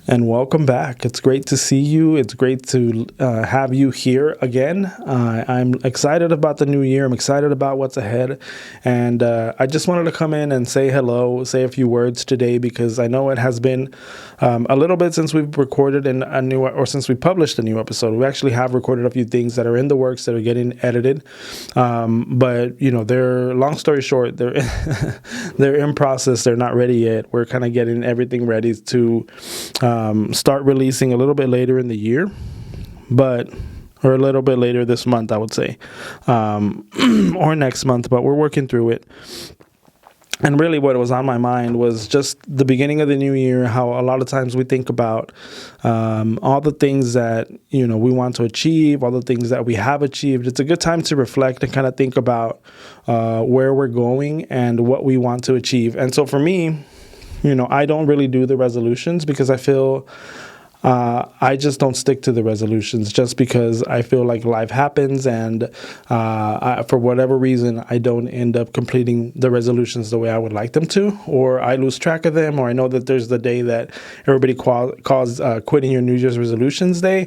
And welcome back. It's great to see you. It's great to have you here again. I'm excited about the new year. I'm excited about what's ahead. And I just wanted to come in and say hello, say a few words today, because I know it has been a little bit since we've recorded since we published a new episode. We actually have recorded a few things that are in the works that are getting edited. But, they're, long story short, they're, they're in process. They're not ready yet. We're kind of getting everything ready to start releasing a little bit later in the year, or a little bit later this month, I would say, or next month, but we're working through it. And really what was on my mind was just the beginning of the new year, how a lot of times we think about all the things that, we want to achieve, all the things that we have achieved. It's a good time to reflect and kind of think about where we're going and what we want to achieve. And so for me, I don't really do the resolutions because I feel I just don't stick to the resolutions just because I feel like life happens and for whatever reason, I don't end up completing the resolutions the way I would like them to, or I lose track of them, or I know that there's the day that everybody calls quitting your New Year's resolutions day.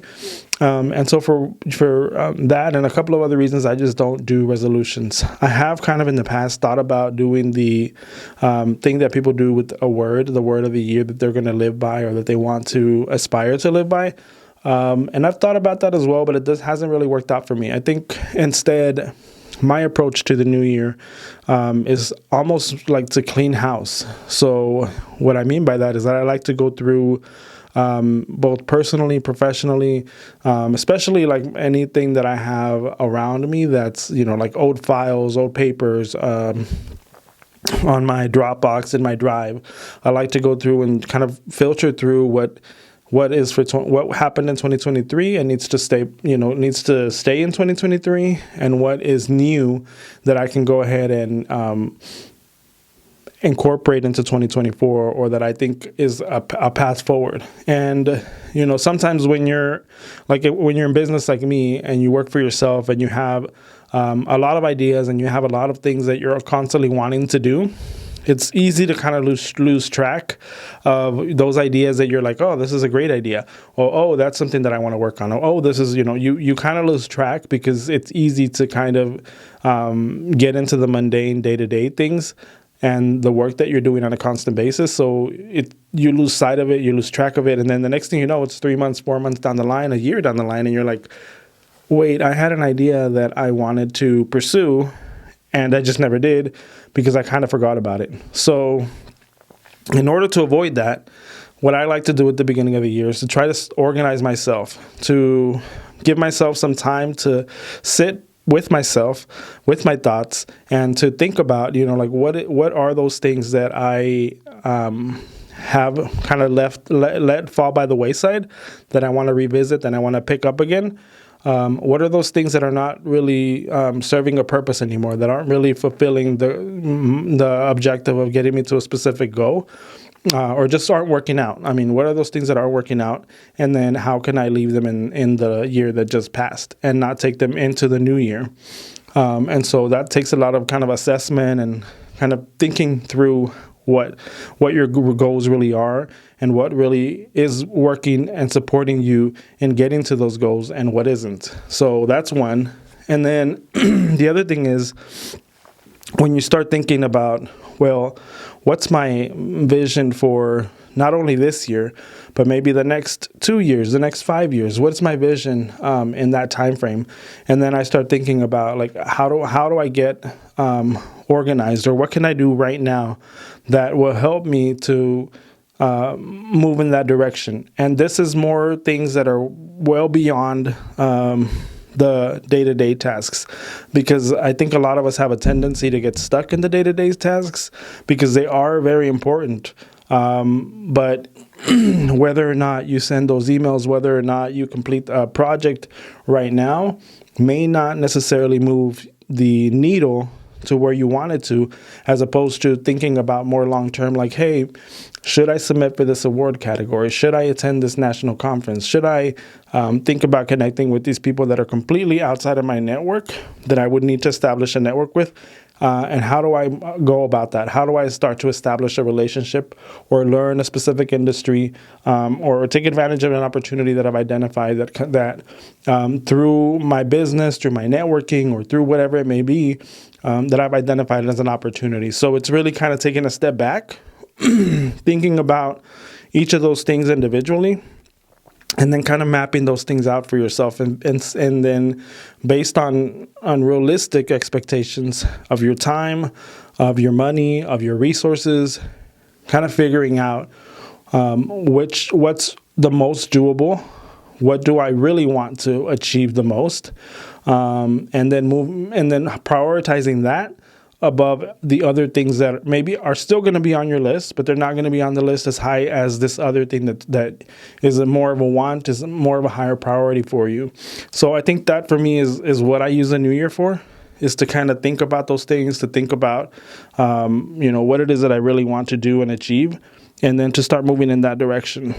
And so for that and a couple of other reasons, I just don't do resolutions. I have kind of in the past thought about doing the thing that people do with the word of the year that they're going to live by or that they want to aspire to live by. And I've thought about that as well, but it hasn't really worked out for me. I think instead, my approach to the new year is almost like to clean house. So what I mean by that is that I like to go through both personally, professionally, especially like anything that I have around me that's, like old files, old papers, on my Dropbox in my Drive. I like to go through and kind of filter through what happened in 2023 and needs to stay in 2023, and what is new that I can go ahead and incorporate into 2024, or that I think is a path forward. And sometimes when you're in business like me and you work for yourself and you have a lot of ideas and you have a lot of things that you're constantly wanting to do, it's easy to kind of lose track of those ideas that you're like, oh, this is a great idea. Or, oh, that's something that I want to work on. Oh, this is, you kind of lose track because it's easy to kind of get into the mundane day-to-day things and the work that you're doing on a constant basis. So you lose sight of it, you lose track of it. And then the next thing you know, it's 3 months, 4 months down the line, a year down the line. And you're like, wait, I had an idea that I wanted to pursue and I just never did because I kind of forgot about it. So in order to avoid that, what I like to do at the beginning of the year is to try to organize myself, to give myself some time to sit with myself, with my thoughts, and to think about, what are those things that I have kind of let fall by the wayside that I want to revisit, that I want to pick up again. What are those things that are not really serving a purpose anymore, that aren't really fulfilling the objective of getting me to a specific goal? Or just aren't working out? I mean, what are those things that are working out? And then how can I leave them in the year that just passed and not take them into the new year? And so that takes a lot of kind of assessment and kind of thinking through what your goals really are and what really is working and supporting you in getting to those goals and what isn't. So that's one. And then the other thing is when you start thinking about, well, what's my vision for not only this year, but maybe the next 2 years, the next 5 years? What's my vision in that time frame? And then I start thinking about like how do I get organized, or what can I do right now that will help me to move in that direction? And this is more things that are well beyond the day-to-day tasks, because I think a lot of us have a tendency to get stuck in the day-to-day tasks because they are very important. But whether or not you send those emails, whether or not you complete a project right now may not necessarily move the needle to where you want it to, as opposed to thinking about more long-term, like, hey, should I submit for this award category? Should I attend this national conference? Should I think about connecting with these people that are completely outside of my network that I would need to establish a network with? And how do I go about that? How do I start to establish a relationship or learn a specific industry, or take advantage of an opportunity that I've identified that through my business, through my networking, or through whatever it may be, that I've identified as an opportunity. So it's really kind of taking a step back, thinking about each of those things individually, and then kind of mapping those things out for yourself, and then based on unrealistic expectations of your time, of your money, of your resources, kind of figuring out what's the most doable, what do I really want to achieve the most, and then prioritizing that above the other things that maybe are still going to be on your list, but they're not going to be on the list as high as this other thing that is more of a want, is more of a higher priority for you. So I think that for me is what I use the new year for, is to kind of think about those things, to think about, what it is that I really want to do and achieve, and then to start moving in that direction.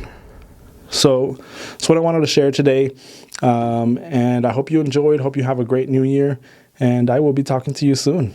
So that's what I wanted to share today. And I hope you enjoyed. Hope you have a great new year. And I will be talking to you soon.